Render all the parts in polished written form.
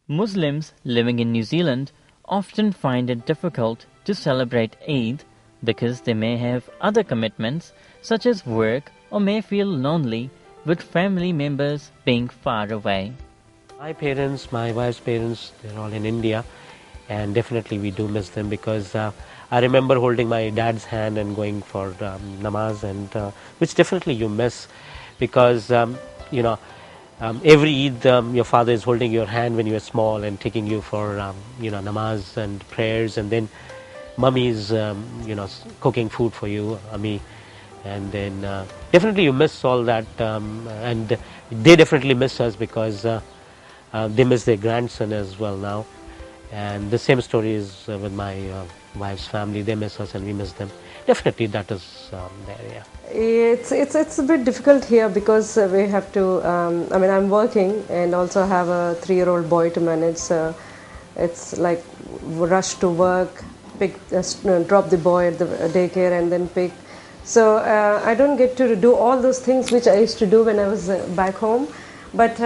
Muslims living in New Zealand often find it difficult to celebrate Eid because they may have other commitments such as work or may feel lonely with family members being far away. My parents, my wife's parents, they're all in India, and definitely we do miss them because I remember holding my dad's hand and going for namaz, and which definitely you miss because you know every Eid your father is holding your hand when you were small and taking you for namaz and prayers, and then mummy is cooking food for you, Ami, and then definitely you miss all that, and they definitely miss us because they miss their grandson as well now. And the same story is with my wife's family. They miss us and we miss them. Definitely that is there, yeah. It's a bit difficult here because we have to. I mean, I'm working and also have a 3-year-old boy to manage. So it's like rush to work, drop the boy at the daycare, and then pick. So I don't get to do all those things which I used to do when I was back home. But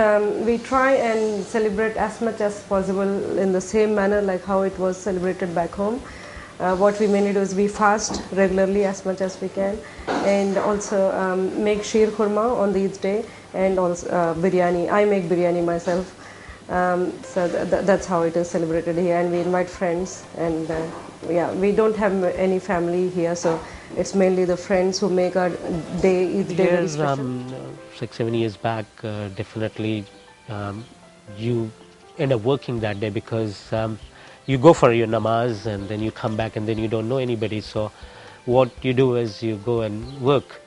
we try and celebrate as much as possible in the same manner like how it was celebrated back home. What we mainly do is we fast regularly as much as we can, and also make sheer khurma on the Eid day, and also biryani. I make biryani myself. So that's how it is celebrated here, and we invite friends, and yeah, we don't have any family here, so it's mainly the friends who make our day, Eid day, very special. 6-7 years back, definitely you end up working that day because you go for your namaz and then you come back and then you don't know anybody. So what you do is you go and work.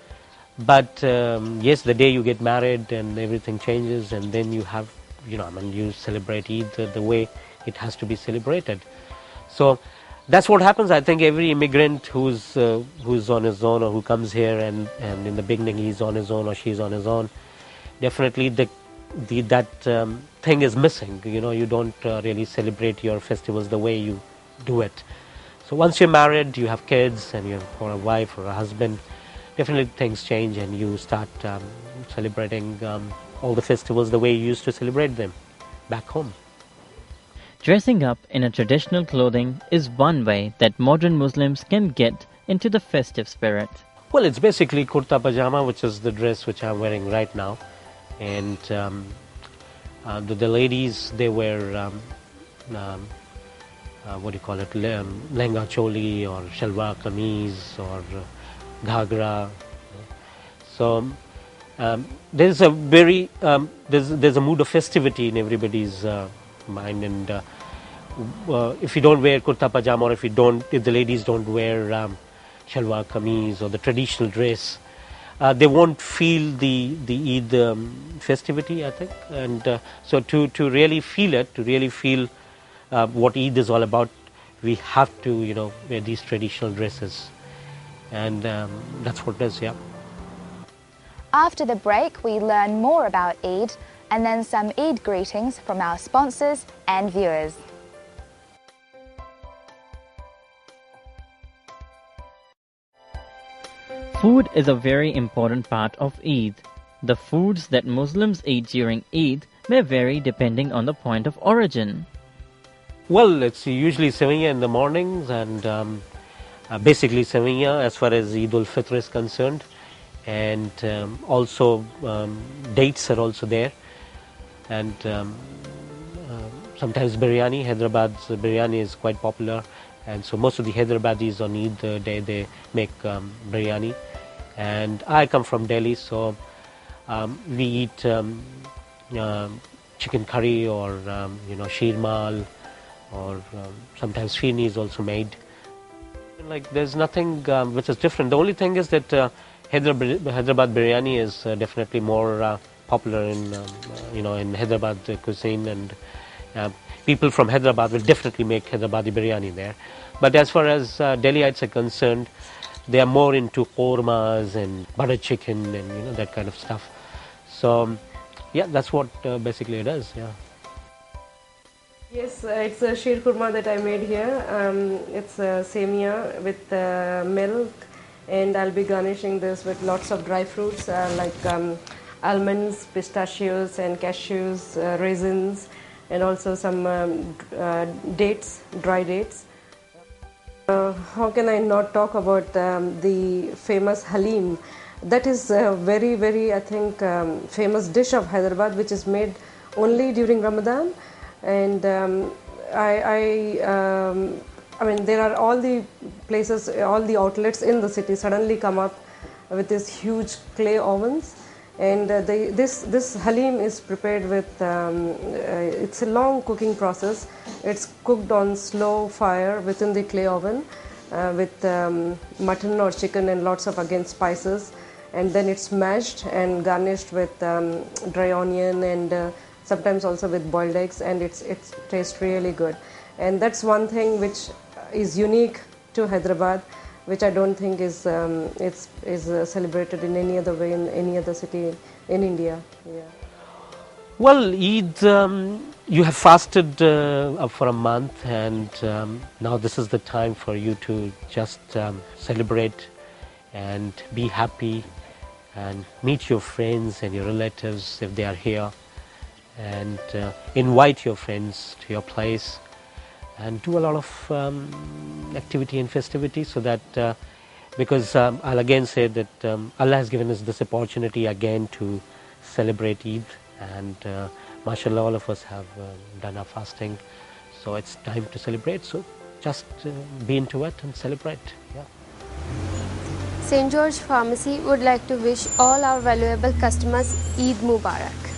But yes, the day you get married and everything changes, and then you have, you celebrate Eid the way it has to be celebrated. So that's what happens. I think every immigrant who's on his own or who comes here and in the beginning he's on his own or she's on his own, definitely that thing is missing. You don't really celebrate your festivals the way you do it. So once you're married, you have kids and you're or a wife or a husband, definitely things change and you start celebrating all the festivals the way you used to celebrate them back home. Dressing up in a traditional clothing is one way that modern Muslims can get into the festive spirit. Well, it's basically kurta pajama, which is the dress which I'm wearing right now. And the ladies, they wear, what do you call it, lehenga choli or shalwar kameez or ghagra. So there's a very, there's a mood of festivity in everybody's mind, and if you don't wear kurta pajama, or if the ladies don't wear shalwar kameez or the traditional dress, they won't feel the Eid festivity, I think. And so to really feel it, to really feel what Eid is all about, we have to wear these traditional dresses, and that's what it is. Yeah. After the break, we learn more about Eid and then some Eid greetings from our sponsors and viewers. Food is a very important part of Eid. The foods that Muslims eat during Eid may vary depending on the point of origin. Well, it's usually sevilla in the mornings, and basically sevilla as far as Eid al-Fitr is concerned, and also dates are also there, and sometimes biryani. Hyderabad's biryani is quite popular, and so most of the Hyderabadis on Eid day they make biryani. And I come from Delhi, so we eat chicken curry or sheermal, or sometimes Firni is also made. Like there's nothing which is different. The only thing is that Hyderabad biryani is definitely more popular in in Hyderabad cuisine, and people from Hyderabad will definitely make Hyderabadi biryani there. But as far as Delhiites are concerned, they are more into kormas and butter chicken and that kind of stuff. So yeah, that's what basically it is. Yeah. Yes, it's a sheer kurma that I made here. It's semia with milk, and I'll be garnishing this with lots of dry fruits like almonds, pistachios and cashews, raisins, and also some dates, dry dates. How can I not talk about the famous halim? That is a very, very, I think, famous dish of Hyderabad, which is made only during Ramadan. And I mean, there are all the places, all the outlets in the city suddenly come up with these huge clay ovens. And this halim is prepared with, it's a long cooking process. It's cooked on slow fire within the clay oven with mutton or chicken and lots of, again, spices. And then it's mashed and garnished with dry onion and sometimes also with boiled eggs, and it tastes really good. And that's one thing which is unique to Hyderabad, which I don't think is celebrated in any other way in any other city in India. Yeah. Well, Eid, you have fasted up for a month, and now this is the time for you to just celebrate and be happy and meet your friends and your relatives if they are here, and invite your friends to your place and do a lot of activity and festivity, so that because I'll again say that Allah has given us this opportunity again to celebrate Eid, and mashallah, all of us have done our fasting, so it's time to celebrate. So just be into it and celebrate. Yeah. St. George Pharmacy would like to wish all our valuable customers Eid Mubarak.